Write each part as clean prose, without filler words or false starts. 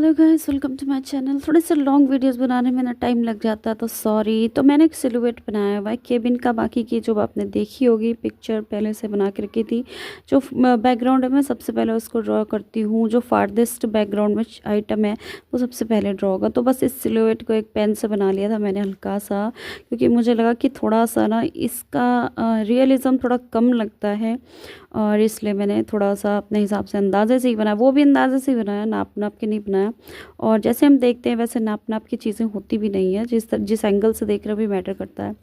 Hello guys, welcome to my channel. थोड़े से long videos बनाने में ना टाइम लग जाता है तो सॉरी। तो मैंने एक सिलुएट बनाया हुआ है केबिन का। बाकी की जो आपने देखी होगी पिक्चर पहले से बना के रखी थी। जो बैकग्राउंड है मैं सबसे पहले उसको ड्रॉ करती हूँ। जो फार्देस्ट बैकग्राउंड में आइटम है वो सबसे पहले ड्रॉ होगा। तो बस इस सिलुएट को एक पेन से बना लिया था मैंने हल्का सा, क्योंकि मुझे लगा कि थोड़ा सा ना इसका रियलिज़म थोड़ा कम लगता है, और इसलिए मैंने थोड़ा सा अपने हिसाब से अंदाज़े से ही बनाया। वो भी अंदाज़े से ही बनाया, नाप नाप के नहीं बनाया। और जैसे हम देखते हैं वैसे नाप नाप की चीज़ें होती भी नहीं है, जिस एंगल से देख रहे हो भी मैटर करता है।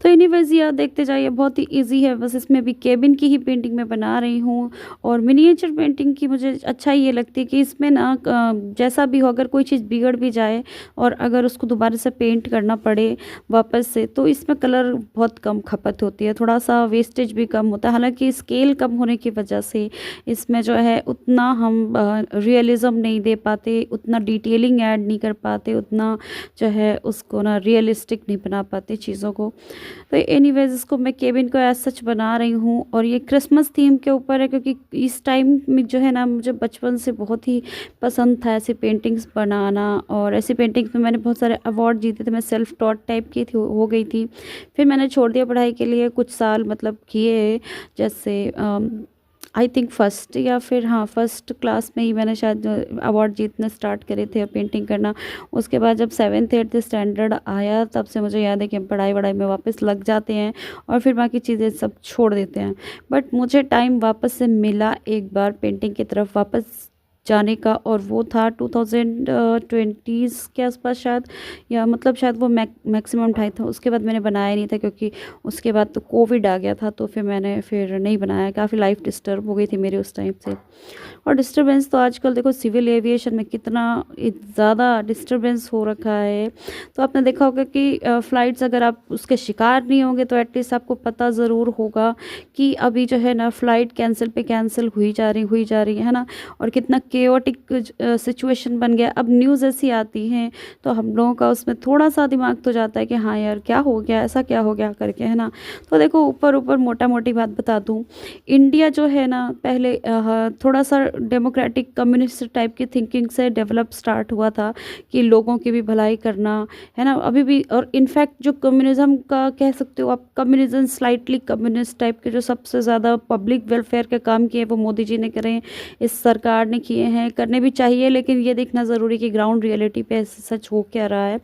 तो एनीवेज यार देखते जाइए, बहुत ही इजी है। बस इसमें भी केबिन की ही पेंटिंग मैं बना रही हूँ। और मिनिएचर पेंटिंग की मुझे अच्छा ये लगती है कि इसमें ना जैसा भी हो, अगर कोई चीज़ बिगड़ भी जाए और अगर उसको दोबारा से पेंट करना पड़े वापस से, तो इसमें कलर बहुत कम खपत होती है, थोड़ा सा वेस्टेज भी कम होता है। हालांकि स्केल कम होने की वजह से इसमें जो है उतना हम रियलिज़म नहीं दे पाते, उतना डिटेलिंग ऐड नहीं कर पाते, उतना जो है उसको ना रियलिस्टिक नहीं बना पाते चीज़ों को। तो एनीवेज इसको मैं केबिन को एज सच बना रही हूँ। और ये क्रिसमस थीम के ऊपर है, क्योंकि इस टाइम में जो है ना मुझे बचपन से बहुत ही पसंद था ऐसी पेंटिंग्स बनाना। और ऐसी पेंटिंग्स में मैंने बहुत सारे अवार्ड जीते थे। मैं सेल्फ टॉट टाइप की थी, हो गई थी। फिर मैंने छोड़ दिया पढ़ाई के लिए, कुछ साल मतलब किए। जैसे आई थिंक फर्स्ट या फिर हाँ फर्स्ट क्लास में ही मैंने शायद अवार्ड जीतने स्टार्ट करे थे पेंटिंग करना। उसके बाद जब 7th 8th स्टैंडर्ड आया तब से मुझे याद है कि हम पढ़ाई वढ़ाई में वापस लग जाते हैं और फिर बाकी चीज़ें सब छोड़ देते हैं। बट मुझे टाइम वापस से मिला एक बार पेंटिंग की तरफ वापस जाने का, और वो था 2020s के आसपास शायद, या मतलब शायद वो मैक्सिमम टाइम था। उसके बाद मैंने बनाया नहीं था, क्योंकि उसके बाद तो कोविड आ गया था, तो फिर मैंने फिर नहीं बनाया। काफ़ी लाइफ डिस्टर्ब हो गई थी मेरी उस टाइम से। और डिस्टरबेंस तो आजकल देखो सिविल एविएशन में कितना ज़्यादा डिस्टरबेंस हो रखा है। तो आपने देखा होगा कि फ़्लाइट्स, अगर आप उसके शिकार नहीं होंगे तो एटलीस्ट आपको पता ज़रूर होगा कि अभी जो है ना फ़्लाइट कैंसिल पे कैंसिल हुई जा रही है ना। और कितना केओटिक सिचुएशन बन गया। अब न्यूज़ ऐसी आती हैं तो हम लोगों का उसमें थोड़ा सा दिमाग तो जाता है कि हाँ यार क्या हो गया, ऐसा क्या हो गया करके, है ना। तो देखो ऊपर ऊपर मोटा मोटी बात बता दूँ, इंडिया जो है ना पहले थोड़ा सा डेमोक्रेटिक कम्युनिस्ट टाइप की थिंकिंग से डेवलप स्टार्ट हुआ था कि लोगों की भी भलाई करना, है ना, अभी भी। और इनफैक्ट जो कम्युनिज्म का कह सकते हो आप, कम्युनिज्म स्लाइटली कम्युनिस्ट टाइप के जो सबसे ज़्यादा पब्लिक वेलफेयर के काम किए वो मोदी जी ने करे, इस सरकार ने किए हैं, करने भी चाहिए। लेकिन ये देखना ज़रूरी कि ग्राउंड रियलिटी पे सच हो क्या रहा है।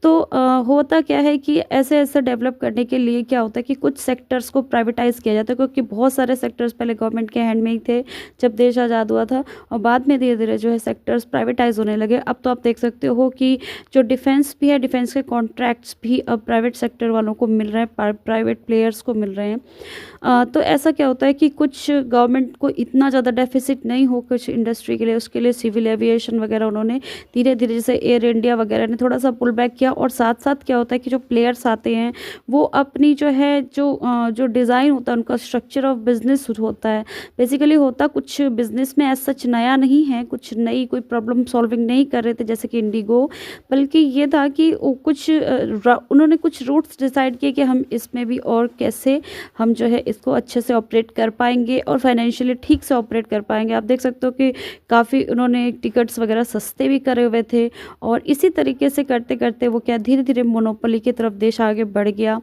तो होता क्या है कि ऐसे ऐसे डेवलप करने के लिए क्या होता है कि कुछ सेक्टर्स को प्राइवेटाइज़ किया जाता है, क्योंकि बहुत सारे सेक्टर्स पहले गवर्नमेंट के हैंड में ही थे जब देश आज़ाद हुआ था, और बाद में धीरे धीरे जो है सेक्टर्स प्राइवेटाइज होने लगे। अब तो आप देख सकते हो कि जो डिफेंस भी है, डिफेंस के कॉन्ट्रैक्ट्स भी अब प्राइवेट सेक्टर वालों को मिल रहे हैं, प्राइवेट प्लेयर्स को मिल रहे हैं। तो ऐसा क्या होता है कि कुछ गवर्नमेंट को इतना ज़्यादा डेफिसिट नहीं हो कुछ इंडस्ट्री के लिए, उसके लिए सिविल एविएशन वगैरह उन्होंने धीरे धीरे, जैसे एयर इंडिया वगैरह ने थोड़ा सा पुल बैक किया। और साथ साथ क्या होता है कि जो प्लेयर्स आते हैं वो अपनी जो है जो डिज़ाइन होता है, उनका स्ट्रक्चर ऑफ बिजनेस होता है। बेसिकली होता कुछ बिजनेस में एज सच नया नहीं है, कुछ नई कोई प्रॉब्लम सॉल्विंग नहीं कर रहे थे जैसे कि इंडिगो, बल्कि ये था कि उन्होंने कुछ रूट्स डिसाइड किए कि हम इसमें भी और कैसे हम जो है इसको अच्छे से ऑपरेट कर पाएंगे और फाइनेंशियली ठीक से ऑपरेट कर पाएंगे। आप देख सकते हो कि काफ़ी उन्होंने टिकट्स वगैरह सस्ते भी करे हुए थे। और इसी तरीके से करते करते वो क्या धीरे धीरे मोनोपोली की तरफ देश आगे बढ़ गया,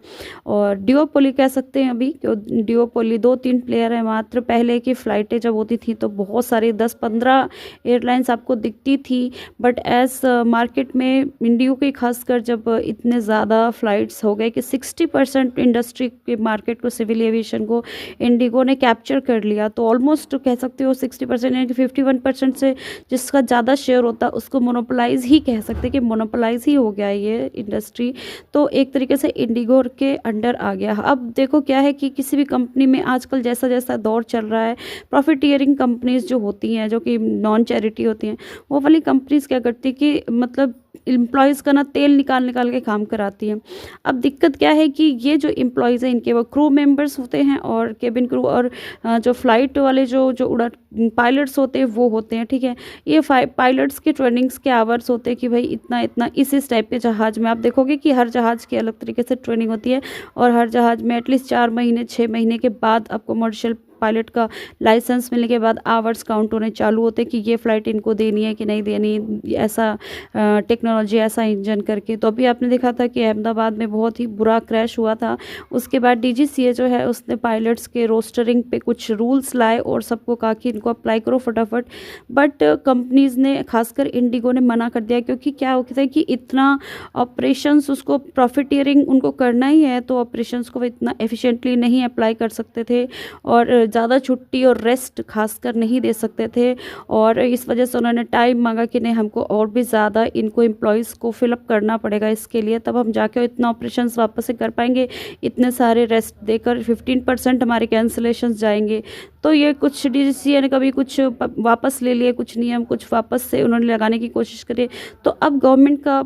और डिओपोली कह सकते हैं अभी। डिओपोली 2-3 प्लेयर हैं मात्र। पहले की फ़्लाइटें जब होती थी तो बहुत सारी 10-15 एयरलाइंस आपको दिखती थी, बट एज मार्केट में इंडियो की खासकर जब इतने ज़्यादा फ़्लाइट्स हो गए कि 60% इंडस्ट्री के मार्केट को, सिविल एविएशन को इंडिगो ने कैप्चर कर लिया। तो ऑलमोस्ट कह सकते हो 60% यानी कि 51% से जिसका ज़्यादा शेयर होता है उसको मोनोपोलाइज ही कह सकते हैं कि मोनोपोलाइज ही हो गया ये इंडस्ट्री। तो एक तरीके से इंडिगो के अंडर आ गया। अब देखो क्या है कि किसी भी कंपनी में आजकल जैसा जैसा दौर चल रहा है, प्रॉफिटियरिंग कंपनीज जो होती हैं, जो कि नॉन चैरिटी होती हैं, वो वाली कंपनीज क्या करती है कि मतलब एम्प्लॉयज़ का ना तेल निकाल निकाल के काम कराती हैं। अब दिक्कत क्या है कि ये जो एम्प्लॉयज़ हैं इनके वो क्रू मेंबर्स होते हैं और केबिन क्रू, और जो फ्लाइट वाले जो उड़ा पायलट्स होते हैं वो होते हैं, ठीक है। ये पायलट्स के ट्रेनिंग्स के आवर्स होते हैं कि भाई इतना इतना इस टाइप के जहाज़ में आप देखोगे कि हर जहाज़ की अलग तरीके से ट्रेनिंग होती है, और हर जहाज़ में एटलीस्ट 4 महीने 6 महीने के बाद आप कमर्शियल पायलट का लाइसेंस मिलने के बाद आवर्स काउंट होने चालू होते कि ये फ़्लाइट इनको देनी है कि नहीं देनी, ऐसा टेक्नोलॉजी, ऐसा इंजन करके। तो अभी आपने देखा था कि अहमदाबाद में बहुत ही बुरा क्रैश हुआ था। उसके बाद डीजीसीए जो है उसने पायलट्स के रोस्टरिंग पे कुछ रूल्स लाए और सबको कहा कि इनको अप्लाई करो फटाफट। बट कंपनीज़ ने, खासकर इंडिगो ने मना कर दिया, क्योंकि क्या होता है कि इतना ऑपरेशंस उसको प्रॉफिटियरिंग उनको करना ही है, तो ऑपरेशंस को वो इतना एफिशिएंटली नहीं अप्लाई कर सकते थे और ज़्यादा छुट्टी और रेस्ट खासकर नहीं दे सकते थे। और इस वजह से उन्होंने टाइम मांगा कि नहीं, हमको और भी ज़्यादा इनको एम्प्लॉयज़ को फिलअप करना पड़ेगा इसके लिए, तब हम जाके इतना ऑपरेशंस वापस से कर पाएंगे। इतने सारे रेस्ट देकर 15% हमारे कैंसिलेशंस जाएंगे। तो ये कुछ डीजीसीए ने कभी कुछ वापस ले लिए, कुछ नियम कुछ वापस से उन्होंने लगाने की कोशिश करी। तो अब गवर्नमेंट का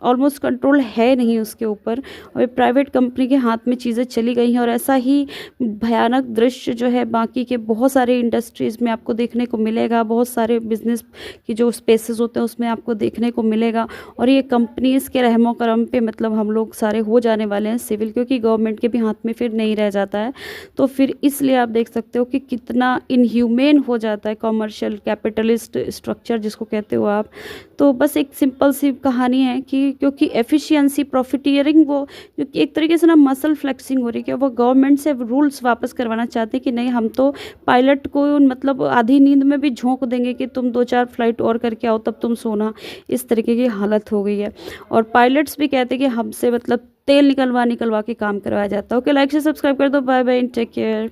ऑलमोस्ट कंट्रोल है नहीं उसके ऊपर, और प्राइवेट कंपनी के हाथ में चीज़ें चली गई हैं। और ऐसा ही भयानक दृश्य जो है बाकी के बहुत सारे इंडस्ट्रीज़ में आपको देखने को मिलेगा, बहुत सारे बिजनेस की जो स्पेसेस होते हैं उसमें आपको देखने को मिलेगा। और ये कंपनीज़ के रहमो करम पे मतलब हम लोग सारे हो जाने वाले हैं सिविल, क्योंकि गवर्नमेंट के भी हाथ में फिर नहीं रह जाता है। तो फिर इसलिए आप देख सकते हो कि कितना इनह्यूमेन हो जाता है कमर्शियल कैपिटलिस्ट स्ट्रक्चर जिसको कहते हो आप। तो बस एक सिंपल सी कहानी है कि क्योंकि एफिशिएंसी, प्रॉफिटियरिंग, वो क्योंकि एक तरीके से ना मसल फ्लेक्सिंग हो रही है, वो गवर्नमेंट से रूल्स वापस करवाना चाहते हैं कि नहीं, हम तो पायलट को मतलब आधी नींद में भी झोंक देंगे कि तुम 2-4 फ्लाइट और करके आओ तब तुम सोना। इस तरीके की हालत हो गई है। और पायलट्स भी कहते हैं कि हमसे मतलब तेल निकलवा निकलवा के काम करवाया जाता है। ओके, लाइक से सब्सक्राइब कर दो। Bye bye, take care.